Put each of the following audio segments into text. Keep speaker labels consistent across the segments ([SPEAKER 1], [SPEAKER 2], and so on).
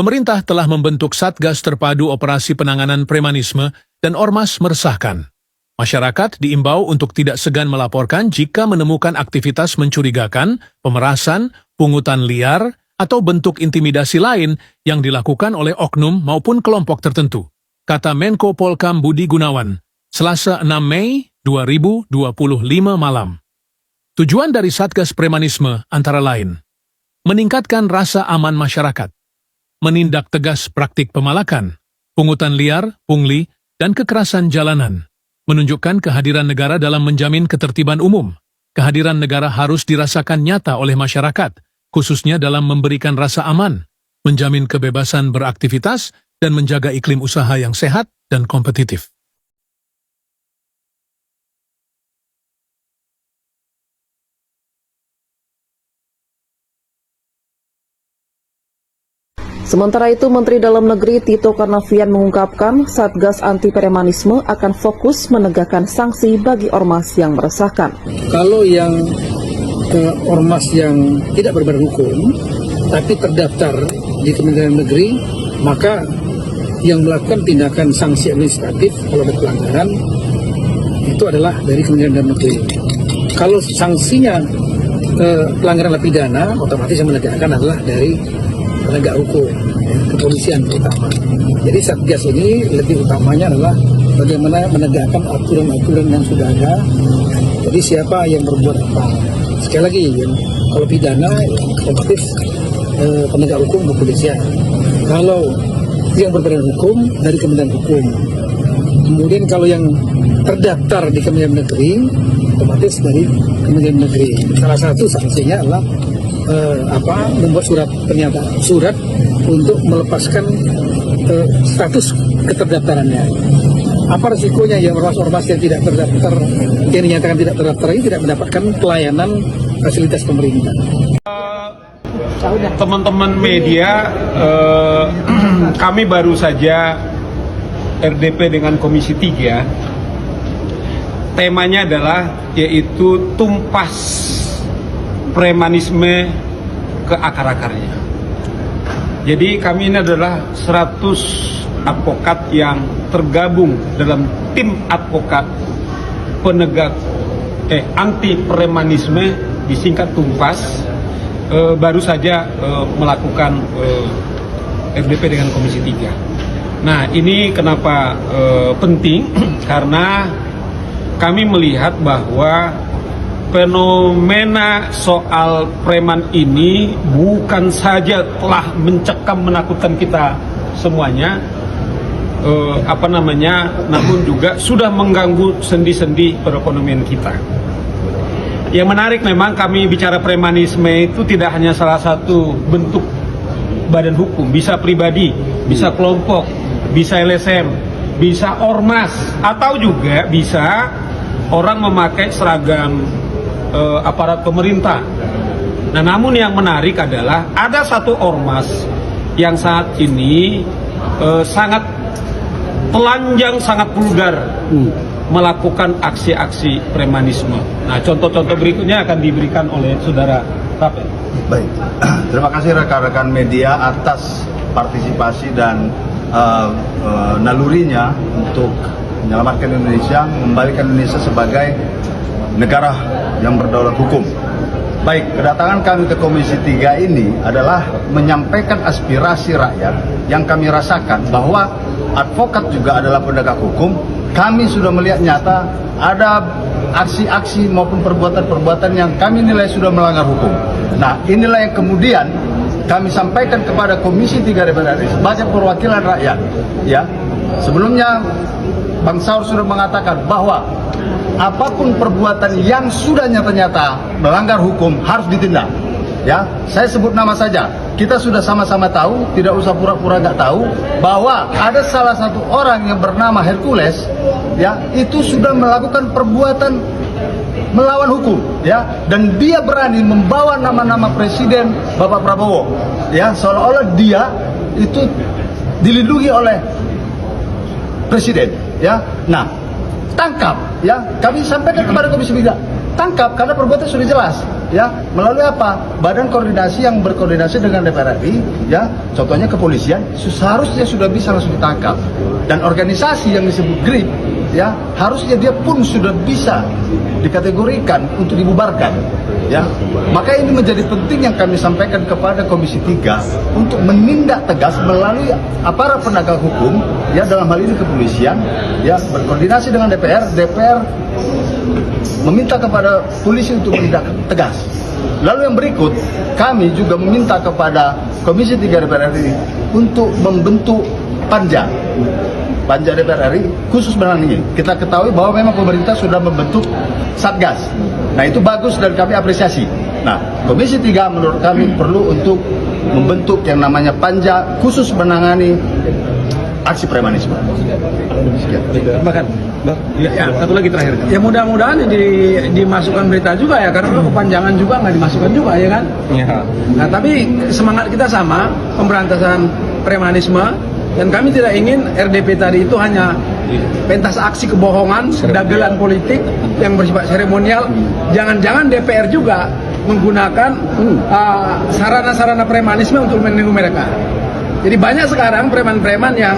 [SPEAKER 1] Pemerintah telah membentuk Satgas Terpadu Operasi Penanganan Premanisme dan Ormas Meresahkan. Masyarakat diimbau untuk tidak segan melaporkan jika menemukan aktivitas mencurigakan, pemerasan, pungutan liar, atau bentuk intimidasi lain yang dilakukan oleh oknum maupun kelompok tertentu, kata Menko Polkam Budi Gunawan, Selasa 6 Mei 2025 malam. Tujuan dari Satgas Premanisme antara lain, meningkatkan rasa aman masyarakat, menindak tegas praktik pemalakan, pungutan liar, pungli, dan kekerasan jalanan, menunjukkan kehadiran negara dalam menjamin ketertiban umum. Kehadiran negara harus dirasakan nyata oleh masyarakat, khususnya dalam memberikan rasa aman, menjamin kebebasan beraktivitas, dan menjaga iklim usaha yang sehat dan kompetitif.
[SPEAKER 2] Sementara itu, Menteri Dalam Negeri Tito Karnavian mengungkapkan Satgas Anti Premanisme akan fokus menegakkan sanksi bagi ormas yang meresahkan.
[SPEAKER 3] Kalau yang ormas yang tidak berbadan hukum, tapi terdaftar di Kementerian Negeri, maka yang melakukan tindakan sanksi administratif kalau ada pelanggaran, itu adalah dari Kementerian Dalam Negeri. Kalau sanksinya pelanggaran pidana, otomatis yang menegakkan adalah dari penegak hukum, kepolisian terutama. Jadi Satgas ini lebih utamanya adalah bagaimana menegakkan aturan-aturan yang sudah ada. Jadi siapa yang berbuat apa. Sekali lagi, kalau pidana otomatis penegak hukum kepolisian. Kalau yang berbadan hukum dari Kementerian Hukum. Kemudian kalau yang terdaftar di Kementerian Negeri, otomatis dari Kementerian Negeri. Salah satu sanksinya adalah membuat surat untuk melepaskan status keterdaftarannya. Apa resikonya yang ormas-ormas yang tidak terdaftar, yang dinyatakan tidak terdaftar ini tidak mendapatkan pelayanan fasilitas pemerintah.
[SPEAKER 4] Teman-teman media, kami baru saja RDP dengan Komisi 3. Temanya adalah yaitu tumpas premanisme ke akar-akarnya. Jadi kami ini adalah 100 advokat yang tergabung dalam tim advokat penegak anti premanisme, disingkat tumpas. Baru saja melakukan RDP dengan Komisi 3. Nah, ini kenapa penting? Karena kami melihat bahwa fenomena soal preman ini bukan saja telah mencekam menakutkan kita semuanya, namun juga sudah mengganggu sendi-sendi perekonomian kita. Yang menarik memang kami bicara premanisme itu tidak hanya salah satu bentuk badan hukum, bisa pribadi, bisa kelompok, bisa LSM, bisa ormas, atau juga bisa orang memakai seragam aparat pemerintah. Nah, namun yang menarik adalah ada satu ormas yang saat ini sangat telanjang, sangat vulgar melakukan aksi-aksi premanisme. Nah, contoh-contoh berikutnya akan diberikan oleh Saudara Rapet.
[SPEAKER 5] Baik, terima kasih rekan-rekan media atas partisipasi dan nalurinya untuk menyelamatkan Indonesia, membalikan Indonesia sebagai negara yang berdaulat hukum. Baik, kedatangan kami ke Komisi 3 ini adalah menyampaikan aspirasi rakyat yang kami rasakan bahwa advokat juga adalah penegak hukum. Kami sudah melihat nyata ada aksi-aksi maupun perbuatan-perbuatan yang kami nilai sudah melanggar hukum. Nah, inilah yang kemudian kami sampaikan kepada Komisi 3 DPR RI sebagai perwakilan rakyat. Ya, sebelumnya Bang Saur sudah mengatakan bahwa apapun perbuatan yang sudah nyata-nyata melanggar hukum harus ditindak. Ya, saya sebut nama saja. Kita sudah sama-sama tahu, tidak usah pura-pura nggak tahu, bahwa ada salah satu orang yang bernama Hercules, ya, itu sudah melakukan perbuatan melawan hukum, ya, dan dia berani membawa nama-nama Presiden Bapak Prabowo, ya, seolah-olah dia itu dilindungi oleh Presiden, ya. Nah, tangkap, ya, kami sampaikan kepada Komisi 3, tangkap karena perbuatan sudah jelas. ya melalui apa? Badan koordinasi yang berkoordinasi dengan DPR RI, ya contohnya kepolisian seharusnya sudah bisa langsung ditangkap, dan organisasi yang disebut GRIP, ya harusnya dia pun sudah bisa dikategorikan untuk dibubarkan, ya. Maka ini menjadi penting yang kami sampaikan kepada Komisi 3 untuk menindak tegas melalui aparat penegak hukum, ya dalam hal ini kepolisian, ya berkoordinasi dengan DPR meminta kepada polisi untuk menindak tegas. Lalu yang berikut, kami juga meminta kepada Komisi 3 DPR RI untuk membentuk panja DPR RI khusus menangani. Kita ketahui bahwa memang pemerintah sudah membentuk Satgas. Nah itu bagus dan kami apresiasi. Nah Komisi 3 menurut kami perlu untuk membentuk yang namanya panja khusus menangani aksi premanisme.
[SPEAKER 4] Bahkan, ya, satu lagi terakhir.
[SPEAKER 3] Ya mudah-mudahan dimasukkan berita juga ya, karena kalau kepanjangan juga nggak dimasukkan juga ya kan.
[SPEAKER 4] Ya.
[SPEAKER 3] Nah tapi semangat kita sama, pemberantasan premanisme, dan kami tidak ingin RDP tadi itu hanya pentas aksi kebohongan, dagelan politik yang bersifat seremonial. Jangan-jangan DPR juga menggunakan sarana-sarana premanisme untuk menipu mereka. Jadi banyak sekarang preman-preman yang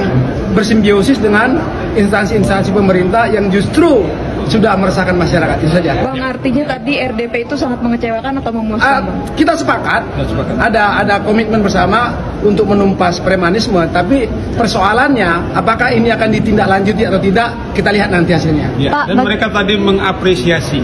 [SPEAKER 3] bersimbiosis dengan instansi-instansi pemerintah yang justru sudah meresahkan masyarakat. Itu saja.
[SPEAKER 6] Bang, artinya tadi RDP itu sangat mengecewakan atau memuaskan?
[SPEAKER 3] Kita sepakat, ada komitmen bersama untuk menumpas premanisme, tapi persoalannya apakah ini akan ditindaklanjuti atau tidak, kita lihat nanti hasilnya.
[SPEAKER 4] Ya. Dan mereka tadi mengapresiasi,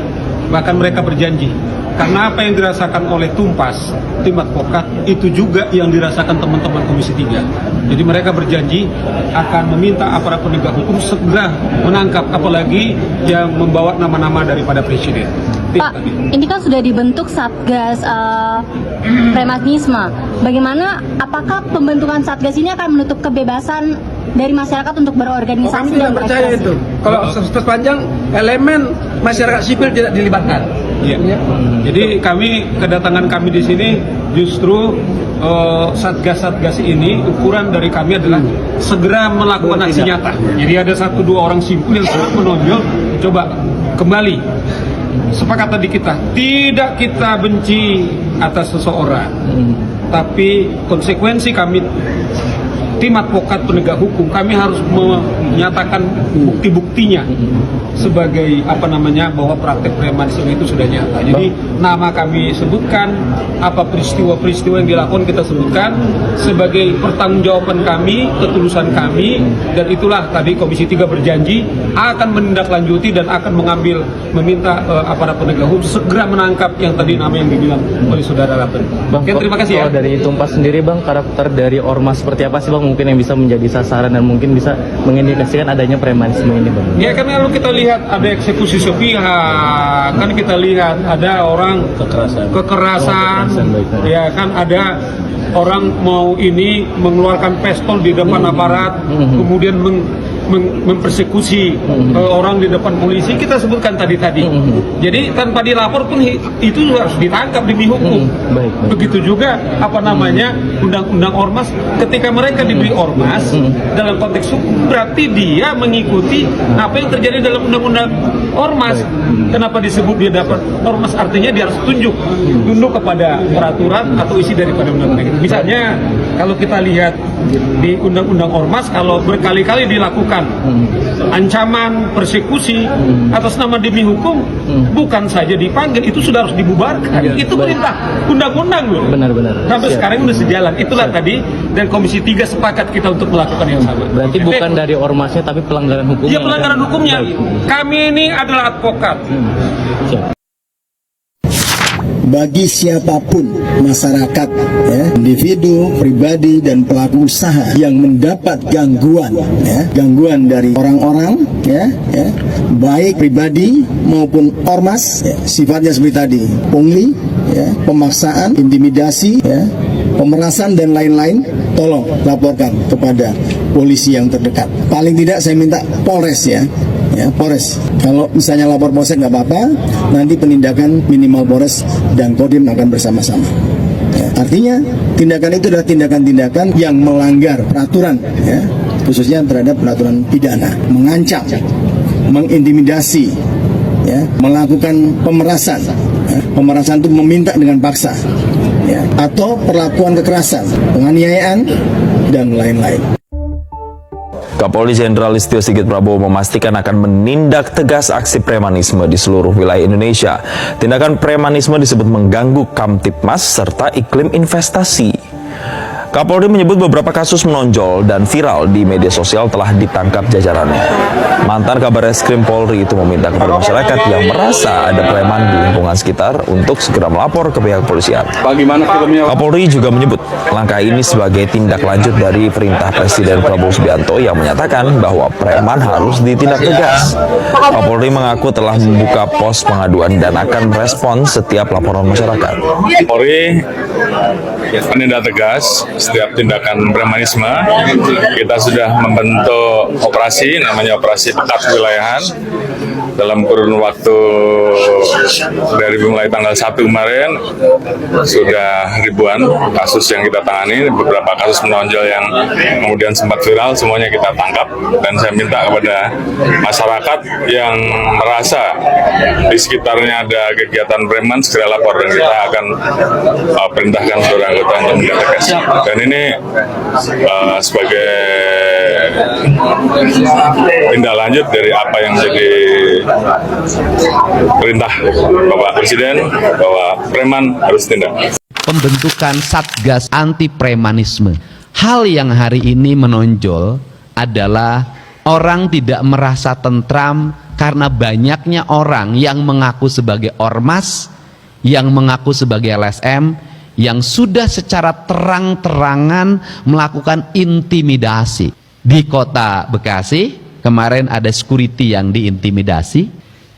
[SPEAKER 4] bahkan mereka berjanji. Karena apa yang dirasakan oleh Tumpas, tim advokat, itu juga yang dirasakan teman-teman Komisi 3. Jadi mereka berjanji akan meminta aparat penegak hukum segera menangkap, apalagi yang membawa nama-nama daripada Presiden.
[SPEAKER 7] Pak, ini kan sudah dibentuk Satgas premanisme. Bagaimana, apakah pembentukan Satgas ini akan menutup kebebasan dari masyarakat untuk berorganisasi
[SPEAKER 3] Kami
[SPEAKER 7] dan
[SPEAKER 3] tidak percaya
[SPEAKER 7] berekspresi?
[SPEAKER 3] itu. Kalau sepanjang elemen masyarakat sipil tidak dilibatkan.
[SPEAKER 4] Ya. Jadi kedatangan kami di sini justru satgas-satgas ini ukuran dari kami adalah segera melakukan aksi nyata. Jadi ada 1-2 orang simpul yang sangat menonjol, coba kembali. Sepakat tadi kita tidak kita benci atas seseorang, tapi konsekuensi kami tim advokat penegak hukum, kami harus menyatakan bukti-buktinya sebagai bahwa praktek premanisme itu sudah nyata. Jadi nama kami sebutkan, apa peristiwa-peristiwa yang dilakukan kita sebutkan sebagai pertanggungjawaban kami, ketulusan kami, dan itulah tadi Komisi 3 berjanji akan menindaklanjuti dan akan meminta aparat penegak hukum segera menangkap yang tadi nama yang dibilang oleh saudara Rapen.
[SPEAKER 8] Bang,
[SPEAKER 4] Oke, terima kasih ya.
[SPEAKER 8] Kalau dari Tumpas sendiri Bang, karakter dari ormas seperti apa sih Bang mungkin yang bisa menjadi sasaran dan mungkin bisa mengindikasikan adanya premanisme ini Bang?
[SPEAKER 4] Ya kan kalau kita lihat ada eksekusi sepihak, kan kita lihat ada orang kekerasan, ya kan ada orang mau mengeluarkan pistol di depan aparat, kemudian mempersekusi orang di depan polisi, kita sebutkan tadi. Jadi tanpa dilapor pun itu harus ditangkap demi hukum.
[SPEAKER 8] Baik.
[SPEAKER 4] Begitu juga undang-undang ormas, ketika mereka diberi ormas dalam konteks hukum berarti dia mengikuti apa yang terjadi dalam undang-undang ormas. Kenapa disebut dia dapat ormas? Artinya dia harus tunduk kepada peraturan atau isi daripada undang-undang itu. Misalnya kalau kita lihat di undang-undang ormas, kalau berkali-kali dilakukan ancaman persekusi atas nama demi hukum, bukan saja dipanggil, itu sudah harus dibubarkan. Itu perintah undang-undang loh.
[SPEAKER 8] Benar-benar.
[SPEAKER 4] Sampai sekarang udah sejalan. Itulah tadi, dan Komisi 3 sepakat kita untuk melakukan yang sama.
[SPEAKER 8] Berarti bukan dari ormasnya tapi pelanggaran hukumnya.
[SPEAKER 4] Iya, pelanggaran hukumnya. Kami ini adalah advokat.
[SPEAKER 8] Siap.
[SPEAKER 9] Bagi siapapun masyarakat, ya, individu, pribadi dan pelaku usaha yang mendapat gangguan, ya, gangguan dari orang-orang, ya, baik pribadi maupun ormas, ya, sifatnya seperti tadi, pungli, ya, pemaksaan, intimidasi, ya, pemerasan dan lain-lain, tolong laporkan kepada polisi yang terdekat. Paling tidak saya minta Polres ya. Ya, Polres. Kalau misalnya lapor Polsek nggak apa-apa, nanti penindakan minimal Polres dan Kodim akan bersama-sama. Ya, artinya tindakan itu adalah tindakan-tindakan yang melanggar peraturan, ya, khususnya terhadap peraturan pidana, mengancam, mengintimidasi, ya, melakukan pemerasan, ya, pemerasan itu meminta dengan paksa, ya, atau perlakuan kekerasan, penganiayaan, dan lain-lain.
[SPEAKER 10] Kapolri Jenderal Listio Sigit Prabowo memastikan akan menindak tegas aksi premanisme di seluruh wilayah Indonesia. Tindakan premanisme disebut mengganggu Kamtipmas serta iklim investasi. Kapolri menyebut beberapa kasus menonjol dan viral di media sosial telah ditangkap jajarannya. Mantan Kabar Reskrim Polri itu meminta kepada masyarakat yang merasa ada preman di lingkungan sekitar untuk segera melapor ke pihak kepolisian. Kapolri juga menyebut langkah ini sebagai tindak lanjut dari perintah Presiden Prabowo Subianto yang menyatakan bahwa preman harus ditindak tegas. Kapolri mengaku telah membuka pos pengaduan dan akan merespons setiap laporan masyarakat.
[SPEAKER 11] Polri menindak tegas setiap tindakan premanisme. Kita sudah membentuk operasi, namanya operasi pekat wilayahan. Dalam kurun waktu dari mulai tanggal 1 kemarin sudah ribuan kasus yang kita tangani, beberapa kasus menonjol yang kemudian sempat viral semuanya kita tangkap, dan saya minta kepada masyarakat yang merasa di sekitarnya ada kegiatan preman segera lapor, dan kita akan perintahkan seluruh anggota untuk menindak tegas. Dan ini sebagai tindak lanjut dari apa yang menjadi perintah Bapak Presiden bahwa preman harus tindak.
[SPEAKER 12] Pembentukan Satgas Anti Premanisme. Hal yang hari ini menonjol adalah orang tidak merasa tentram karena banyaknya orang yang mengaku sebagai ormas, yang mengaku sebagai LSM, yang sudah secara terang-terangan melakukan intimidasi. Di kota Bekasi kemarin ada security yang diintimidasi.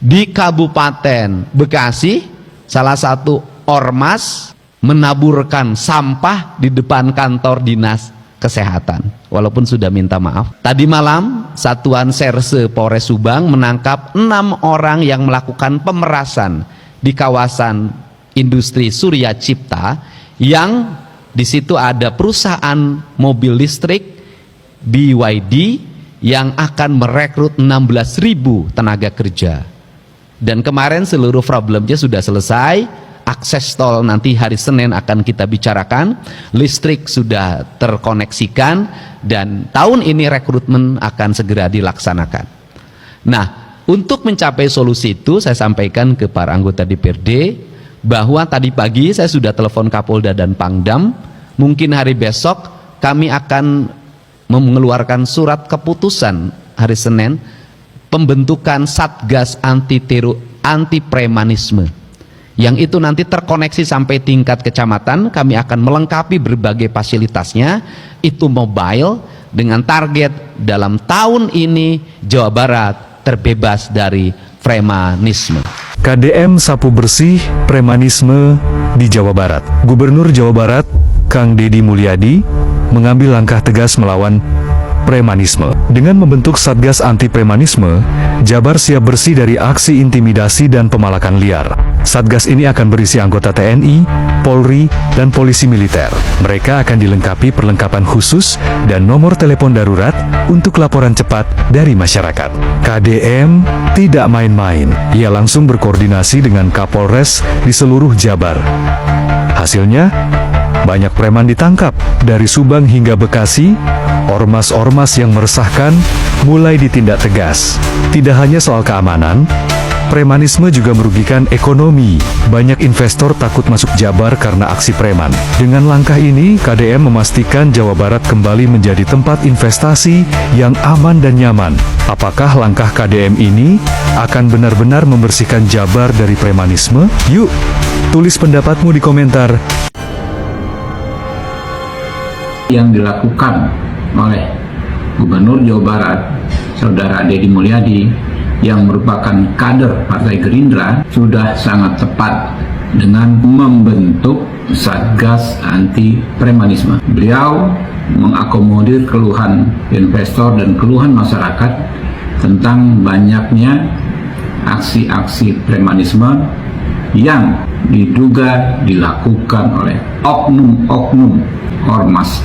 [SPEAKER 12] Di Kabupaten Bekasi salah satu ormas menaburkan sampah di depan kantor dinas kesehatan walaupun sudah minta maaf. Tadi malam Satuan Serse Polres Subang menangkap 6 orang yang melakukan pemerasan di kawasan industri Surya Cipta, yang di situ ada perusahaan mobil listrik BYD yang akan merekrut 16.000 tenaga kerja. Dan kemarin seluruh problemnya sudah selesai. Akses tol nanti hari Senin akan kita bicarakan, listrik sudah terkoneksikan, dan tahun ini rekrutmen akan segera dilaksanakan. Nah, untuk mencapai solusi itu saya sampaikan ke para anggota DPRD bahwa tadi pagi saya sudah telepon Kapolda dan Pangdam, mungkin hari besok kami akan mengeluarkan surat keputusan hari Senin pembentukan Satgas Anti Premanisme, yang itu nanti terkoneksi sampai tingkat kecamatan. Kami akan melengkapi berbagai fasilitasnya, itu mobile, dengan target dalam tahun ini Jawa Barat terbebas dari premanisme.
[SPEAKER 13] KDM Sapu Bersih Premanisme di Jawa Barat. Gubernur Jawa Barat, Kang Deddy Mulyadi, mengambil langkah tegas melawan premanisme. Dengan membentuk Satgas Anti Premanisme, Jabar siap bersih dari aksi intimidasi dan pemalakan liar. Satgas ini akan berisi anggota TNI, Polri, dan polisi militer. Mereka akan dilengkapi perlengkapan khusus dan nomor telepon darurat untuk laporan cepat dari masyarakat. KDM tidak main-main. Ia langsung berkoordinasi dengan Kapolres di seluruh Jabar. Hasilnya, banyak preman ditangkap, dari Subang hingga Bekasi. Ormas-ormas yang meresahkan mulai ditindak tegas. Tidak hanya soal keamanan, premanisme juga merugikan ekonomi. Banyak investor takut masuk Jabar karena aksi preman. Dengan langkah ini, KDM memastikan Jawa Barat kembali menjadi tempat investasi yang aman dan nyaman. Apakah langkah KDM ini akan benar-benar membersihkan Jabar dari premanisme? Yuk, tulis pendapatmu di komentar.
[SPEAKER 14] Yang dilakukan oleh Gubernur Jawa Barat, Saudara Deddy Mulyadi, yang merupakan kader Partai Gerindra, sudah sangat tepat dengan membentuk Satgas Anti Premanisme. Beliau mengakomodir keluhan investor dan keluhan masyarakat tentang banyaknya aksi-aksi premanisme yang diduga dilakukan oleh oknum-oknum ormas